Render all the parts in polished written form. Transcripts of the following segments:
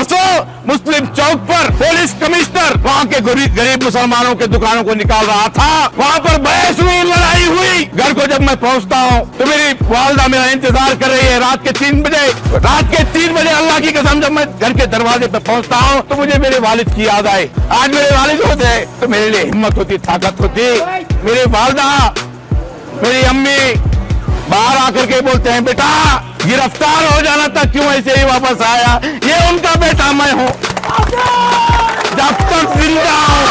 परसों मुस्लिम चौक पर police commissioner वहाँ के गरीब मुसलमानों के दुकानों को निकाल रहा था, वहाँ पर बहस हुई, लड़ाई हुई। घर को जब मैं पहुँचता हूँ तो मेरी वालदा मेरा इंतजार कर रही है। रात के 3 बजे अल्लाह की कसम जब मैं घर के दरवाजे पर पहुँचता हूँ तो मुझे मेरे वालिद की याद आई। आज मेरे वालिद होते तो मेरे लिए हिम्मत होती, ताकत होती। मेरी वालदा, मेरी अम्मी बाहर आकर के बोलते हैं, बेटा गिरफ्तार हो जाना था, क्यों ऐसे ही वापस आया? ये उनका बेटा मैं हूँ। जब तक जिंदा हूँ,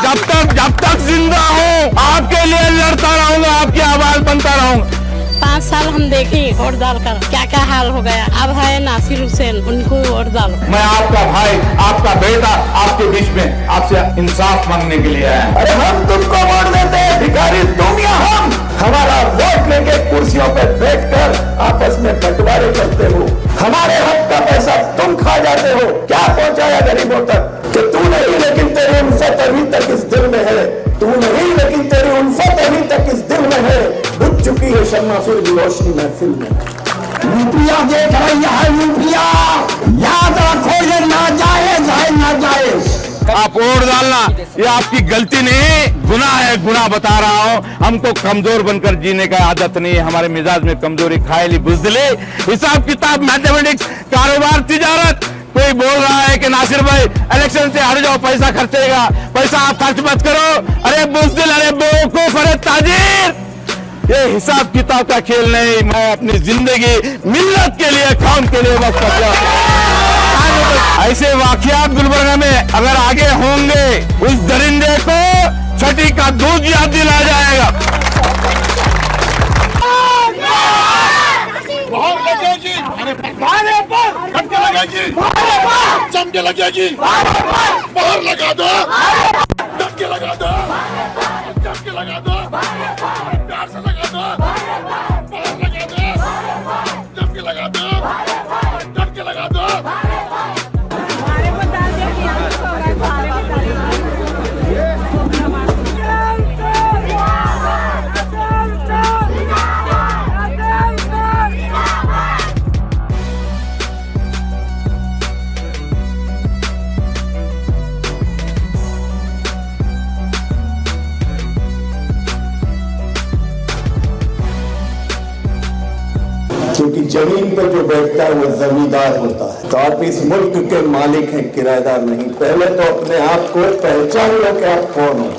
जब तक जिंदा हूँ, आपके लिए लड़ता रहूंगा, आपकी आवाज बनता रहूंगा। 5 साल हम देखे वोट डालकर क्या क्या हाल हो गया। अब है नासिर हुसैन, उनको वोट डालो। मैं आपका भाई, आपका बेटा आपके बीच में आपसे इंसाफ मांगने के लिए आया। अरे हम तुमको वोट देते हैं, भिखारी तुम या हम? हमारा वोट लेके कुर्सियों पे बैठकर आपस में बंटवारे करते हो, हमारे हक का पैसा तुम खा जाते हो। क्या पहुंचाया गरीबों तक? कि तू नहीं लेकिन तेरी उल्फत अभी तक इस दिल में है, तू नहीं लेकिन तेरी उल्फत अभी तक इस दिल में है। बुझ चुकी है शम्मा फिर भी रोशनी महफिल में। यूपिया देख रही है, यूपिया याद रखो, ये नाजायज है, नाजायज। आप वोट डालना ये आपकी गलती नहीं, गुनाह है, गुनाह बता रहा हूँ। हमको कमजोर बनकर जीने का आदत नहीं है, हमारे मिजाज में कमजोरी, खायली, बुजदिली, हिसाब किताब, मैथमेटिक्स, कारोबार, तिजारत। कोई बोल रहा है कि नासिर भाई इलेक्शन से हट जाओ, पैसा खर्चेगा, पैसा आप खर्च मत करो। अरे बुजदिल, अरे बेवकूफ, अरे ताजिर, ये हिसाब किताब का खेल नहीं। मैं अपनी जिंदगी मिल्लत के लिए, कौम के लिए वक्त कर दिया। ऐसे वाकयात गुलबर्गा में अगर आगे होंगे, उस दरिंदे को छठी का दूध याद दिलाया जाएगा। बहुत लगेगी, धक्के लगेगी, चमके लगेगी, बाहर लगा दो, धक्के लगा दो, चमके लगा दो, प्यार से लगा दो, बाहर लगा दो, चमके लगा दो, धक्के लगा दो। क्योंकि जमीन पर जो बैठता है वो जमींदार होता है। तो आप इस मुल्क के मालिक हैं, किराएदार नहीं। पहले तो अपने आप को पहचान लो कि आप कौन हो।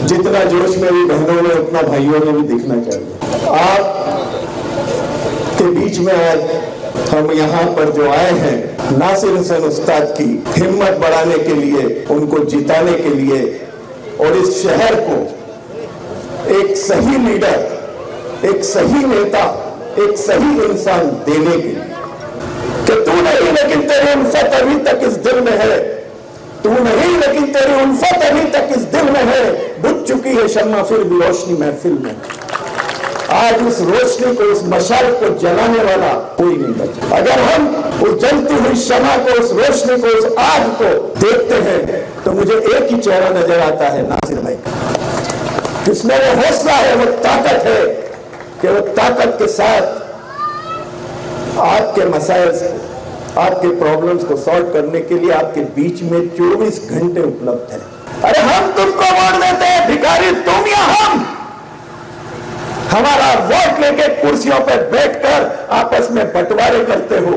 जितना जोश मेरी बहनों में उतना भाइयों में भी दिखना चाहिए। आप के बीच में आज हम यहाँ पर जो आए हैं, नासिर हुसैन उस्ताद की हिम्मत बढ़ाने के लिए, उनको जिताने के लिए, और इस शहर को एक सही लीडर, एक सही नेता, एक सही इंसान देने के लिए। कि तू नहीं लेकिन तेरी उल्फत अभी तक इस दिल में है, तू नहीं लेकिन तेरी उल्फत अभी तक इस दिल में है। बुझ चुकी है शम्मा फिर भी रोशनी महफिल में। आज उस रोशनी को, उस मशाल को जलाने वाला कोई नहीं बचा। अगर हम उस जलती हुई शमा को, उस रोशनी को, उस आग को देखते हैं तो मुझे एक ही चेहरा नजर आता है, नासिर भाई का। जिसमें वो हौसला है, वो ताकत है कि वो ताकत के साथ आपके मसाइल, आपके प्रॉब्लम्स को सॉल्व करने के लिए आपके बीच में 24 घंटे उपलब्ध है। अरे हम तुमको वोट देते हैं, भिखारी तुम या हम? हमारा वोट लेके कुर्सियों पर बैठकर आपस में बंटवारे करते हो,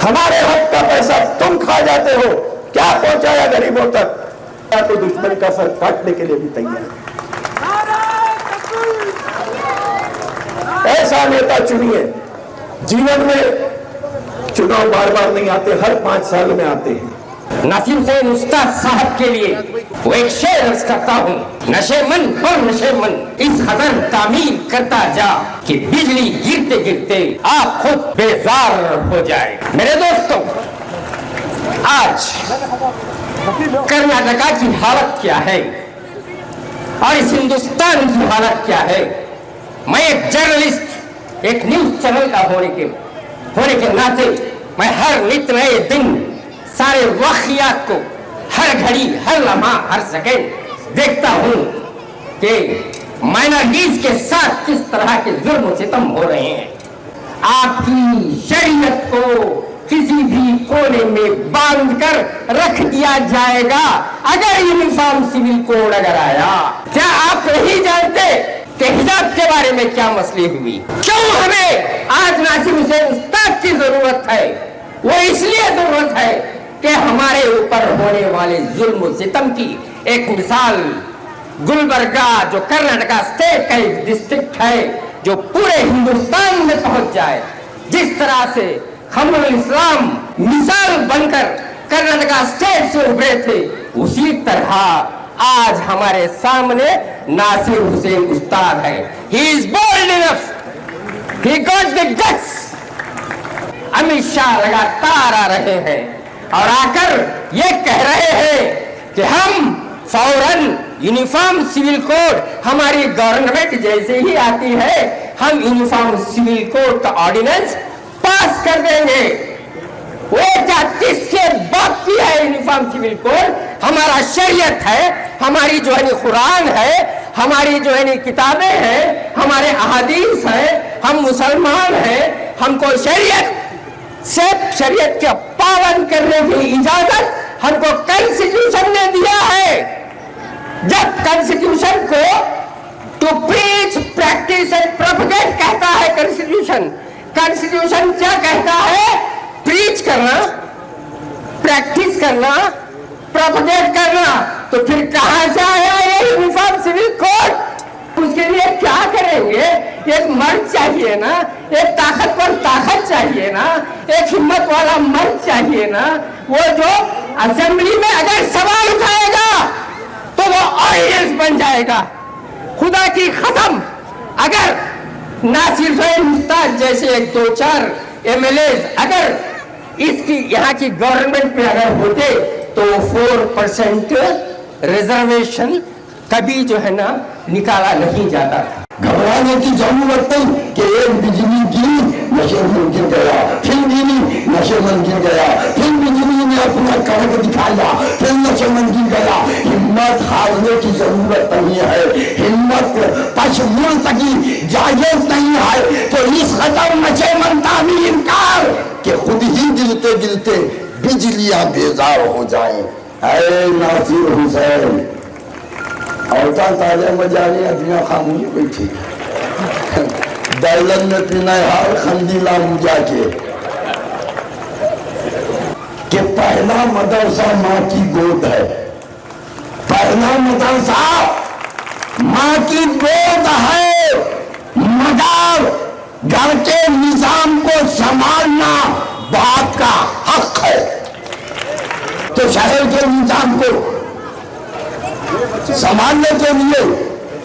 हमारे हक का पैसा तुम खा जाते हो। क्या पहुंचाया गरीबों तक? तो दुश्मन का सर काटने के लिए भी तैयार है। ऐसा नेता चुनिए। जीवन में चुनाव बार बार नहीं आते, हर 5 साल में आते हैं। नासिर हुसैन उस्ताद साहब के लिए वो एक शेर अर्ज करता हूँ, नशे मन पर नशे मन इस कदर तामीर करता जा कि बिजली गिरते गिरते आप खुद बेजार हो जाए। मेरे दोस्तों, आज कर्नाटका की हालत क्या है और इस हिंदुस्तान की हालत क्या है? मैं एक जर्नलिस्ट, एक न्यूज चैनल का होने के नाते मैं हर नित नए दिन सारे वाक़ियात को हर घड़ी, हर लम्हा, हर सेकंड देखता हूँ कि माइनॉरिटीज के साथ किस तरह के जुल्म सितम हो रहे हैं। आपकी शरीयत को में बांधकर रख दिया जाएगा अगर यूनिफॉर्म सिविल कोड अगर आया। क्या आप नहीं जानते कि हिजाब के बारे में क्या मसले हुई? क्यों हमें आज नासिर हुसैन उस्ताद की जरूरत है? वो इसलिए जरूरत है कि हमारे ऊपर होने वाले जुल्म सितम की एक मिसाल गुलबर्गा जो कर्नाटका स्टेट का एक डिस्ट्रिक्ट है जो पूरे हिंदुस्तान में पहुंच जाए। जिस तरह से खमरुल इस्लाम मिसाल बनकर कर्नाटका स्टेट से उभरे थे, उसी तरह आज हमारे सामने नासिर हुसैन उस्ताद है। He is bold enough, he got the guts. Amit Shah लगातार आ रहे हैं और आकर ये कह रहे हैं कि हम फौरन यूनिफॉर्म सिविल कोड, हमारी गवर्नमेंट जैसे ही आती है हम यूनिफॉर्म सिविल कोड का ऑर्डिनेंस पास कर देंगे। वो 33 से बाकी है यूनिफॉर्म सिविल कोड। हमारा शरीयत है, हमारी जो है कुरान है, हमारी जो है किताबें हैं, हमारे अहादीस हैं, हम मुसलमान हैं, हमको शरीयत से शरीयत के पालन करने की इजाजत हमको कॉन्स्टिट्यूशन ने दिया है। जब कॉन्स्टिट्यूशन को to preach practice and propagate कहता है कॉन्स्टिट्यूशन, कॉन्स्टिट्यूशन क्या कहता है? प्रीच करना, प्रैक्टिस करना, प्रोपगेट करना। तो फिर कहां से आया ये यूनिफॉर्म सिविल कोड? उसके लिए क्या करेंगे? एक मर्द चाहिए ना, एक ताकतवर ताकत चाहिए ना, एक हिम्मत वाला मर्द चाहिए ना, वो जो असेंबली में अगर सवाल उठाएगा तो वो ऑर्डिनेंस बन जाएगा। खुदा की कसम, अगर नासिर हुसैन उस्ताद जैसे एक दो चार एमएलए अगर इसकी यहाँ की गवर्नमेंट में अगर होते तो 4% रिजर्वेशन कभी जो है ना निकाला नहीं जाता था। घबराने की जरूरत नहीं कि एक बिजली गिरी नशे में गिर गया, फिर गिरी नशे में गिर गया, फिर बिजली ने अपना कड़क दिखाया, फिर नशे में गिर गया। हिम्मत हारने की जरूरत नहीं है, हिम्मत पश्चिम तकी जायज नहीं है। तो इस कदम नशे मनता भी इनकार कि खुद ही गिरते गिरते बिजलियां बेजार हो जाए। ऐ नासिर हुसैन औता ताजा मजाने अदिया खामोश बैठी दाइलन में पीना हार खंडीला मुजा के पहला मदरसा माँ की गोद है, पहला मदरसा माँ की गोद है, मगर घर के निजाम को संभालना बाप का हक है। तो शहर के निजाम को संभालने के लिए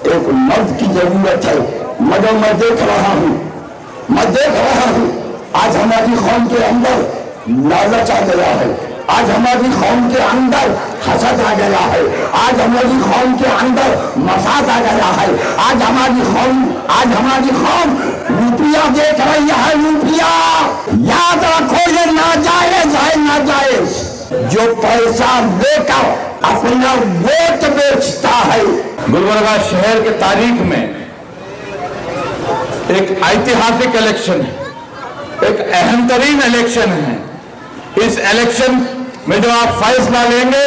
एक मर्द की जरूरत है। मगर मैं देख रहा हूं आज हमारी कौम के अंदर लालच आ गया है, आज हमारी कौम के अंदर हसद आ गया है, आज हमारी कौम के अंदर मसाद आ गया है, आज हमारी कौम रुपया देख रही है। रुपया याद रखो, ये नाजायज है, नाजायज। जो पैसा लेकर अपना वोट बेचता है। गुलबर्गा शहर के तारीख में एक ऐतिहासिक इलेक्शन है, एक अहम तरीन इलेक्शन है। इस इलेक्शन में जो आप फैसला लेंगे,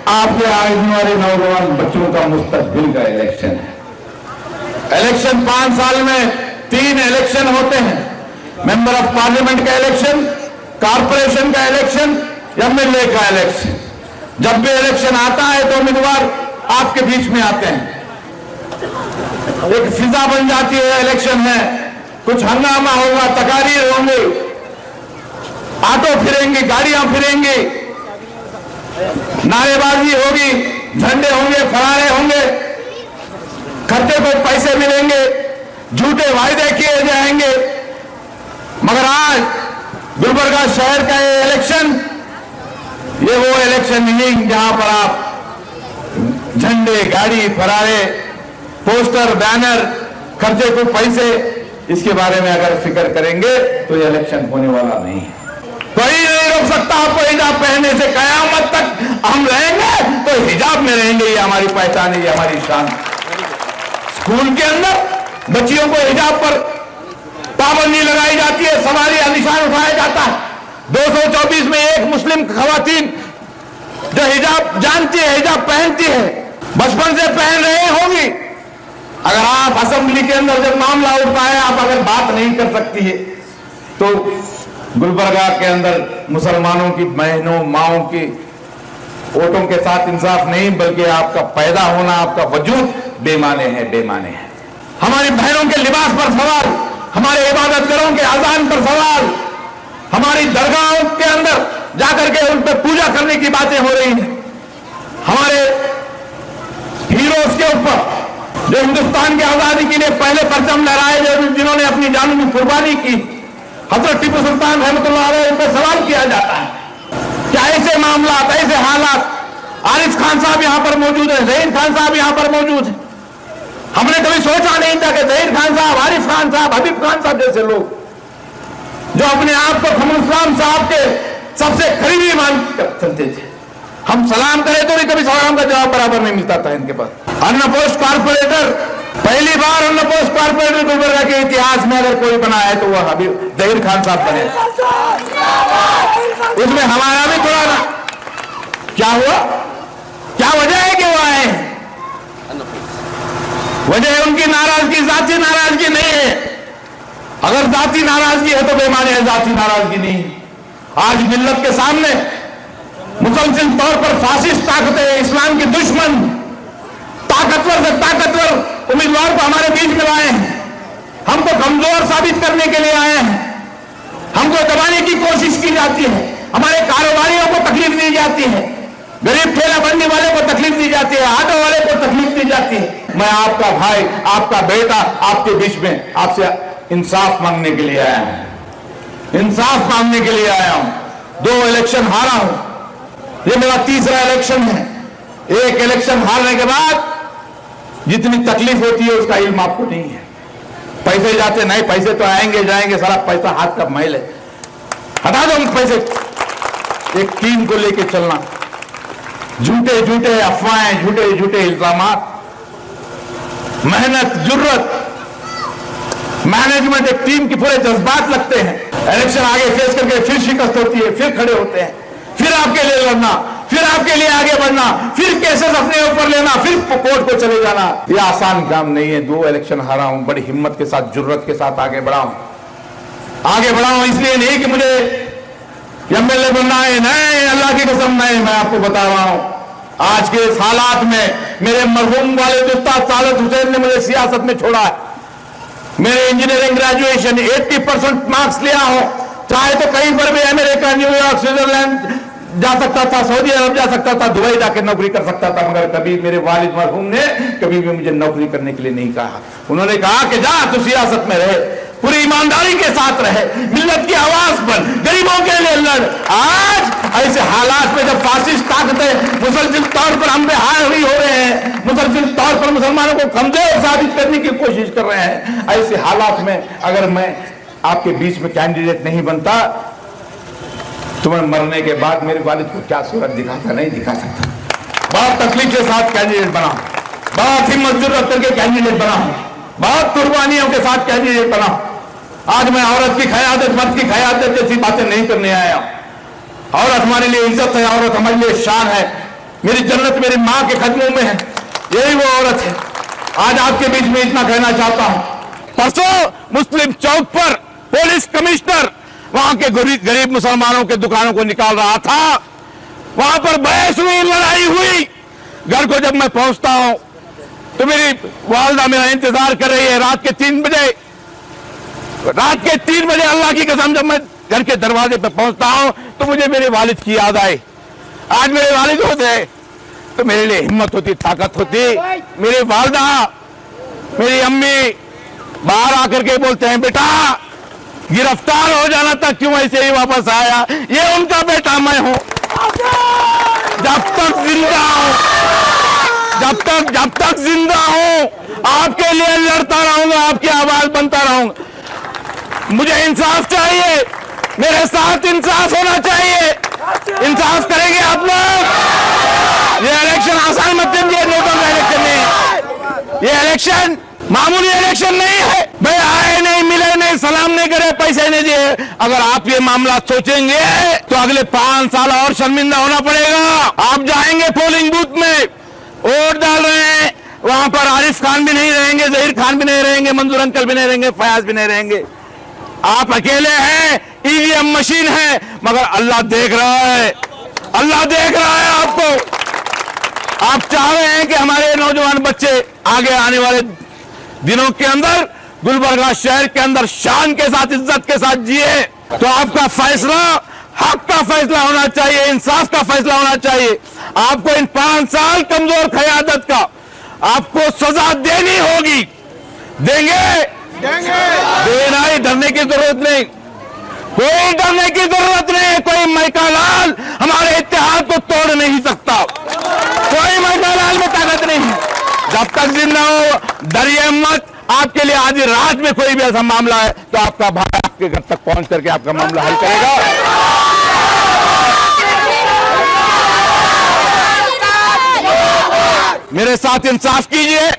आपके आने वाले नौजवान बच्चों का मुस्तकबिल का इलेक्शन है। इलेक्शन 5 साल में 3 इलेक्शन होते हैं, मेंबर ऑफ पार्लियामेंट का इलेक्शन, कारपोरेशन का इलेक्शन, एमएलए का इलेक्शन। जब भी इलेक्शन आता है तो उम्मीदवार आपके बीच में आते हैं, एक फिजा बन जाती है। इलेक्शन है, कुछ हंगामा होगा, तकारीर होंगे, ऑटो फिरेंगे, गाड़ियां फिरेंगी, नारेबाजी होगी, झंडे होंगे, फरारे होंगे, खर्चे को पैसे मिलेंगे, झूठे वायदे किए जाएंगे। मगर आज गुलबर्गा शहर का ये इलेक्शन, ये वो इलेक्शन नहीं जहां पर आप झंडे, गाड़ी, फरारे, पोस्टर, बैनर, खर्चे को पैसे, इसके बारे में अगर फिक्र करेंगे तो ये इलेक्शन होने वाला नहीं है। कोई नहीं रोक सकता आपको हिजाब पहनने से। कयामत तक हम रहेंगे तो हिजाब में रहेंगे, ये हमारी पहचान है, ये हमारी शान। स्कूल के अंदर बच्चियों को हिजाब पर पाबंदी लगाई जाती है, सवारी निशान उठाया जाता है। 224 में एक मुस्लिम खवातीन जो हिजाब जानती है, हिजाब पहनती है, बचपन से पहन रही होंगी, अगर आप असेंबली के अंदर जब मामला उठता है, आप अगर बात नहीं कर सकती है, तो गुलबर्गा के अंदर मुसलमानों की बहनों माओं की वोटों के साथ इंसाफ नहीं, बल्कि आपका पैदा होना, आपका वजूद बेमाने है, बेमाने है। हमारी बहनों के लिबास पर सवाल, हमारे इबादतगारों के अजान पर सवाल, हमारी दरगाहों के अंदर जाकर के उन पर पूजा करने की बातें हो रही हैं, हमारे हीरोज के ऊपर जो हिंदुस्तान की आजादी के लिए पहले परचम लहराए, जिन्होंने अपनी जान की कुर्बानी की, हजरत टीपू सुल्तान रहमतुल्लाह अलैह, उन पर सवाल किया जाता है। क्या ऐसे मामला, ऐसे हालात, आरिफ खान साहब यहां पर मौजूद है, जहीर खान साहब यहां पर मौजूद है। हमने कभी सोचा नहीं था कि जहीर खान साहब, आरिफ खान साहब, हबीब खान साहब जैसे लोग जो अपने आप को खमरुल इस्लाम साहब के सबसे करीबी मान चलते थे, हम सलाम करें तो भी कभी सलाम का जवाब बराबर नहीं मिलता था इनके पास। अन्न पोस्ट कारपोरेटर, पहली बार अन्न पोस्ट कारपोरेटर गुलबर्गा के इतिहास में अगर कोई बना है तो वह हबीब जहीर खान साहब बने। उसमें हमारा भी थोड़ा ना, क्या हुआ, क्या वजह है कि वो आए हैं? वजह उनकी नाराजगी, जाती नाराजगी नहीं है। अगर जाती नाराजगी है तो बेमाने है, जाती नाराजगी नहीं। आज मिल्लत के सामने मुसलसल तौर पर फासिस्ट ताकतें, इस्लाम के दुश्मन, ताकतवर से ताकतवर उम्मीदवार को हमारे बीच में लाए हैं, हमको कमजोर साबित करने के लिए आए हैं, हमको दबाने की कोशिश की जाती है, हमारे कारोबारियों को तकलीफ दी जाती है, गरीब ठेला बंदी वाले को तकलीफ दी जाती है, ऑटो वाले को तकलीफ दी जाती है। मैं आपका भाई, आपका बेटा आपके बीच में आपसे इंसाफ मांगने के लिए आया हूं, इंसाफ मांगने के लिए आया हूं। 2 इलेक्शन हारा हूं, ये मेरा तीसरा इलेक्शन है। एक इलेक्शन हारने के बाद जितनी तकलीफ होती है उसका इल्म आपको नहीं है। पैसे जाते नहीं, पैसे तो आएंगे जाएंगे, सारा पैसा हाथ का मैल है, हटा दो पैसे। एक टीम को लेके चलना, झूठे झूठे अफवाहें, झूठे झूठे इल्जामात, मेहनत, जुर्रत, मैनेजमेंट, एक टीम के पूरे जज्बात लगते हैं। इलेक्शन आगे फेस करके फिर शिकस्त होती है, फिर खड़े होते हैं, फिर आपके लिए लड़ना, फिर आपके लिए आगे बढ़ना, फिर केसेस अपने ऊपर लेना, फिर कोर्ट को चले जाना। यह आसान काम नहीं है। 2 इलेक्शन हारा हूं, बड़ी हिम्मत के साथ, जुर्रत के साथ आगे बढ़ा हूं। इसलिए नहीं कि मुझे एमएलए बनना है, नहीं, अल्लाह की कसम नहीं। मैं आपको बता रहा हूं, आज के इस हालात में मेरे मरहूम वाले उस्ताद सालत हुसैन ने मुझे सियासत में छोड़ा है। मेरे इंजीनियरिंग ग्रेजुएशन 80% मार्क्स लिया हो, चाहे तो कहीं पर भी अमेरिका, न्यूयॉर्क, स्विट्जरलैंड जा सकता था, सऊदी अरब जा सकता था, दुबई जाकर नौकरी कर सकता था, मगर कभी मेरे वालिद मरहूम ने कभी भी मुझे नौकरी करने के लिए नहीं कहा। उन्होंने कहा कि जा तू सियासत में रहे, पूरी ईमानदारी के साथ रहे, मिल्लत की आवाज बन, गरीबों के लिए लड़। आज ऐसे हालात में जब फासिस्ट ताकतें मुसलसल तौर पर हम पे हावी हो रहे हैं, मुसलसल तौर पर मुसलमानों को कमजोर साबित करने की कोशिश कर रहे हैं, ऐसे हालात में अगर मैं आपके बीच में कैंडिडेट नहीं बनता तो मैं मरने के बाद मेरे वालिद को क्या सूरत दिखाता, नहीं दिखा सकता। बहुत तकलीफ के साथ कैंडिडेट बना, बहुत हिम्मत जुर्रत करके कैंडिडेट बना, बहुत कुर्बानियों के साथ कैंडिडेट बना। आज मैं औरत की क़यादत, मर्द की क़यादत जैसी बातें नहीं करने आया। औरत हमारे लिए इज्जत है, औरत हमारे लिए शान है, मेरी जन्नत मेरी माँ के कदमों में है, यही वो औरत है। आज आपके बीच में इतना कहना चाहता हूं। परसों मुस्लिम चौक पर पुलिस कमिश्नर वहां के गरीब मुसलमानों के दुकानों को निकाल रहा था, वहां पर बहस हुई, लड़ाई हुई। घर को जब मैं पहुंचता हूं तो मेरी वालदा मेरा इंतजार कर रही है। रात के 3 बजे अल्लाह की कसम जब मैं घर के दरवाजे पर पहुंचता हूं तो मुझे मेरे वालिद की याद आई। आज मेरे वालिद होते तो मेरे लिए हिम्मत होती, ताकत होती। मेरी वालदा, मेरी अम्मी बाहर आकर के बोलते हैं, बेटा गिरफ्तार हो जाना था, क्यों ऐसे ही वापस आया? ये उनका बेटा मैं हूं। जब तक जिंदा हूं, जब तक जिंदा हूं आपके लिए लड़ता रहूंगा, आपकी आवाज बनता रहूंगा। मुझे इंसाफ चाहिए, मेरे साथ इंसाफ होना चाहिए। इंसाफ करेंगे आप लोग। ये इलेक्शन आसान मत समझिए, लोगों का इलेक्शन नहीं है, ये इलेक्शन मामूली इलेक्शन नहीं है। भाई आए नहीं, मिले नहीं, सलाम नहीं करे, पैसे नहीं दिए। अगर आप ये मामला सोचेंगे तो अगले 5 साल और शर्मिंदा होना पड़ेगा। आप जाएंगे पोलिंग बूथ में, वोट डाल रहे हैं, वहां पर आरिफ खान भी नहीं रहेंगे, जहीर खान भी नहीं रहेंगे, मंजूर अंकल भी नहीं रहेंगे, फयाज भी नहीं रहेंगे। आप अकेले हैं, ईवीएम मशीन है, मगर अल्लाह देख रहा है, अल्लाह देख रहा है आपको। आप चाह रहे हैं कि हमारे नौजवान बच्चे आगे आने वाले दिनों के अंदर गुलबर्गा शहर के अंदर शान के साथ, इज्जत के साथ जिए, तो आपका फैसला हक का फैसला होना चाहिए, इंसाफ का फैसला होना चाहिए। आपको इन 5 साल कमजोर क़यादत का आपको सजा देनी होगी। देंगे? देना ही, डरने की जरूरत नहीं, कोई डरने की जरूरत नहीं। कोई मैकालाल हमारे इत्तेहाद को तोड़ नहीं सकता, कोई मैकालाल में ताकत नहीं। जब तक जिंदा हो डरिए मत। आपके लिए आधी रात में कोई भी ऐसा मामला है तो आपका भाई आपके घर तक पहुंच करके आपका मामला हल करेगा। मेरे साथ इंसाफ कीजिए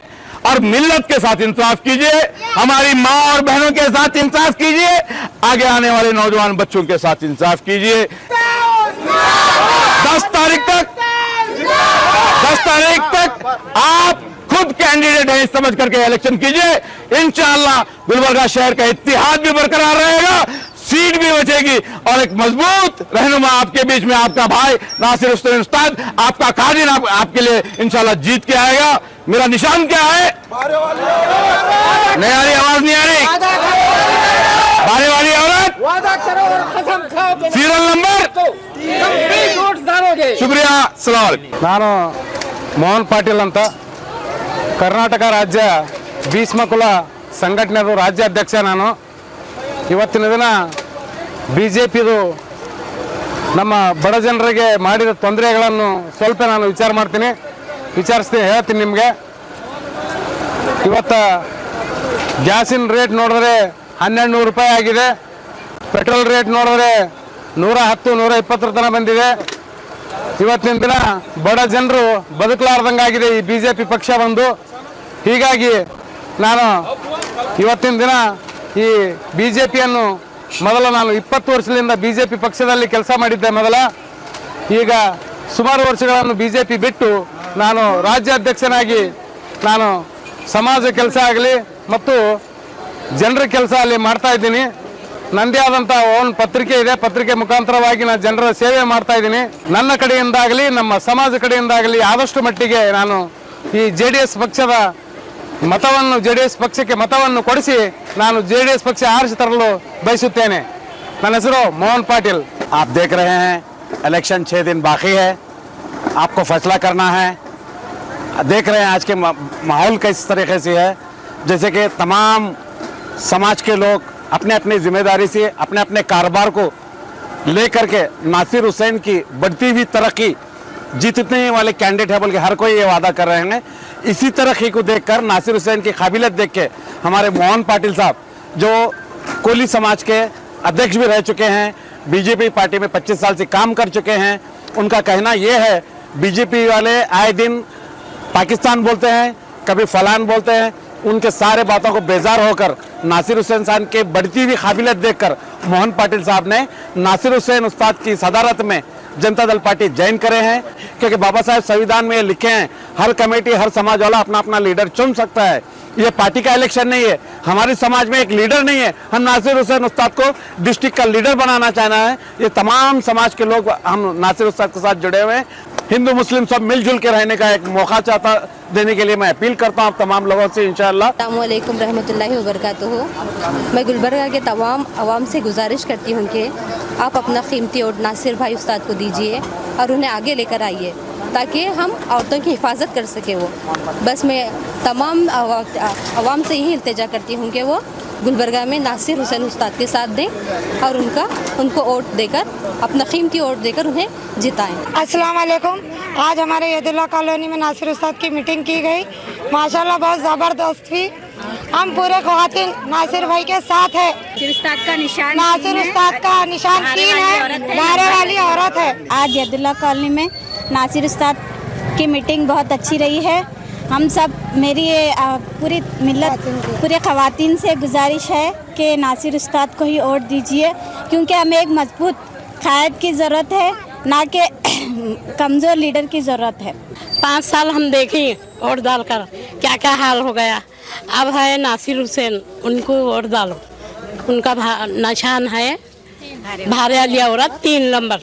और मिल्लत के साथ इंसाफ कीजिए, हमारी माँ और बहनों के साथ इंसाफ कीजिए, आगे आने वाले नौजवान बच्चों के साथ इंसाफ कीजिए। 10 तारीख तक आप खुद कैंडिडेट हैं समझ करके इलेक्शन कीजिए। इंशाअल्लाह गुलबर्गा शहर का इत्तेहाद भी बरकरार रहेगा, सीट भी बचेगी और एक मजबूत रहनुमा आपके बीच में आपका भाई नासिर हुसैन उस्ताद, आपका कादिन आपके लिए इंशाअल्लाह जीत के आएगा। मेरा निशान क्या है? नहीं आ रही आवाज, नहीं आ रही? बारे वाली औरत, सीरियल नंबर, शुक्रिया, अस्सलाम वालेकुम। ನಾನು ಮೋಹನ್ ಪಾಟೀಲ್ ಅಂತ ಕರ್ನಾಟಕ ರಾಜ್ಯ ಭೀಷ್ಮಕುಲ ಸಂಘಟನೆದು ರಾಜ್ಯಾಧ್ಯಕ್ಷ ನಾನು. ಇವತ್ತಿನ ದಿನ BJPದು ನಮ್ಮ ಬಡ ಜನರಿಗೆ ಮಾಡಿದ ತೊಂದರೆಗಳನ್ನು ಸ್ವಲ್ಪ ನಾನು ವಿಚಾರಿಸ್ತೀನಿ ಹೇಳ್ತೀನಿ ನಿಮಗೆ. ಇವತ್ತು ಗ್ಯಾಸಿನ ರೇಟ್ ನೋಡಿದ್ರೆ 1200 ರೂಪಾಯಿ ಆಗಿದೆ, ಪೆಟ್ರೋಲ್ ರೇಟ್ ನೋಡಿದ್ರೆ 110 120 ತನಕ ಬಂದಿದೆ. ಇವತ್ತಿನ ದಿನ ಬಡ ಜನರು ಬದುಕಲಾರ್ದಂಗಾಗಿದೆ ಈ BJP ಪಕ್ಷ ಬಂದು. ಹೀಗಾಗಿ ನಾನು ಇವತ್ತಿನ ದಿನ ಈ BJPಯನ್ನು ಮೊದಲು ನಾನು 20 ವರ್ಷದಿಂದ BJP ಪಕ್ಷದಲ್ಲಿ ಕೆಲಸ ಮಾಡಿದ್ದೆ ಮೊದಲ. ಈಗ ಸುಮಾರು ವರ್ಷಗಳನ್ನು BJP ಬಿಟ್ಟು ನಾನು ರಾಜ್ಯಾಧ್ಯಕ್ಷನಾಗಿ ನಾನು ಸಮಾಜ ಕೆಲಸ ಆಗಲಿ ಮತ್ತು ಜನರ ಕೆಲಸ ಅಲ್ಲಿ ಮಾಡ್ತಾ ಇದ್ದೀನಿ. ನಂದೇ ಆದಂಥ ಒಂದು ಪತ್ರಿಕೆ ಇದೆ, ಪತ್ರಿಕೆ ಮುಖಾಂತರವಾಗಿ ನಾನು ಜನರ ಸೇವೆ ಮಾಡ್ತಾ ಇದ್ದೀನಿ. ನನ್ನ ಕಡೆಯಿಂದಾಗಲಿ ನಮ್ಮ ಸಮಾಜ ಕಡೆಯಿಂದಾಗಲಿ ಆದಷ್ಟು ಮಟ್ಟಿಗೆ ನಾನು ಈ JDS ಪಕ್ಷದ मतवन्नु जेडीएस पक्ष के मतवन्नु कोडिसी नानु जेडीएस पक्ष आरिಸಿ तरलु बयसुत्तेने। ನನ್ನ ಹೆಸರು मोहन पाटिल। आप देख रहे हैं इलेक्शन 6 दिन बाकी है, आपको फैसला करना है। देख रहे हैं आज के माहौल किस तरीके से है, जैसे कि तमाम समाज के लोग अपने अपनी जिम्मेदारी से अपने अपने कारोबार को लेकर के नासिर हुसैन की बढ़ती हुई तरक्की जीतने वाले कैंडिडेट है बल्कि हर कोई ये वादा कर रहे हैं। इसी तरक्की को देखकर नासिर हुसैन की काबिलियत देख के हमारे मोहन पाटिल साहब जो कोली समाज के अध्यक्ष भी रह चुके हैं, बीजेपी पार्टी में 25 साल से काम कर चुके हैं, उनका कहना ये है बीजेपी वाले आए दिन पाकिस्तान बोलते हैं, कभी फलान बोलते हैं। उनके सारे बातों को बेजार होकर नासिर हुसैन साहब के बढ़ती हुई काबिलियत देखकर मोहन पाटिल साहब ने नासिर हुसैन उस्ताद की सदारत में जनता दल पार्टी ज्वाइन करे हैं, क्योंकि बाबा साहब संविधान में ये लिखे हैं हर कमेटी हर समाज वाला अपना अपना लीडर चुन सकता है। ये पार्टी का इलेक्शन नहीं है, हमारे समाज में एक लीडर नहीं है, हम नासिर हुसैन उस्ताद को डिस्ट्रिक्ट का लीडर बनाना चाहना है। ये तमाम समाज के लोग हम नासिर उस्ताद के साथ जुड़े हुए हैं। हिंदू मुस्लिम सब मिलजुल के रहने का एक मौका चाहता देने के लिए मैं अपील करता हूँ तमाम लोगों से इंशाअल्लाह। अस्सलामु अलैकुम रहमतुल्लाहि व बरकातुहू। मैं गुलबर्गा के तमाम आवाम से गुजारिश करती हूँ कि आप अपना कीमती वोट नासिर भाई उस्ताद को दीजिए और उन्हें आगे लेकर आइए ताकि हम औरतों की हिफाजत कर सके। वो बस मैं तमाम आवाम से यही इल्तिजा करती हूँ कि वो गुलबर्गा में नासिर हुसैन उस्ताद के साथ दें और उनको वोट देकर अपना कीमती वोट देकर उन्हें जिताएं। अस्सलाम वालेकुम। आज हमारे यदुल्ला कॉलोनी में नासिर उस्ताद की मीटिंग की गई, माशाल्लाह बहुत ज़बरदस्त थी। हम पूरे ख़वातीन नासिर भाई के साथ है। नासिर उस्ताद का निशान तीन है, नारे वाली औरत है। आज यदुल्ला कॉलोनी में नासिर उस्ताद की मीटिंग बहुत अच्छी रही है। हम सब मेरी पूरी मिल्लत पूरे ख़वातीन से गुजारिश है कि नासिर उस्ताद को ही वोट दीजिए, क्योंकि हमें एक मजबूत क़यादत की ज़रूरत है, ना कि कमज़ोर लीडर की ज़रूरत है। 5 साल हम देखें वोट डालकर क्या क्या हाल हो गया। अब है नासिर हुसैन, उनको वोट डालो। उनका निशान है भारे वाली औरत 3 नंबर।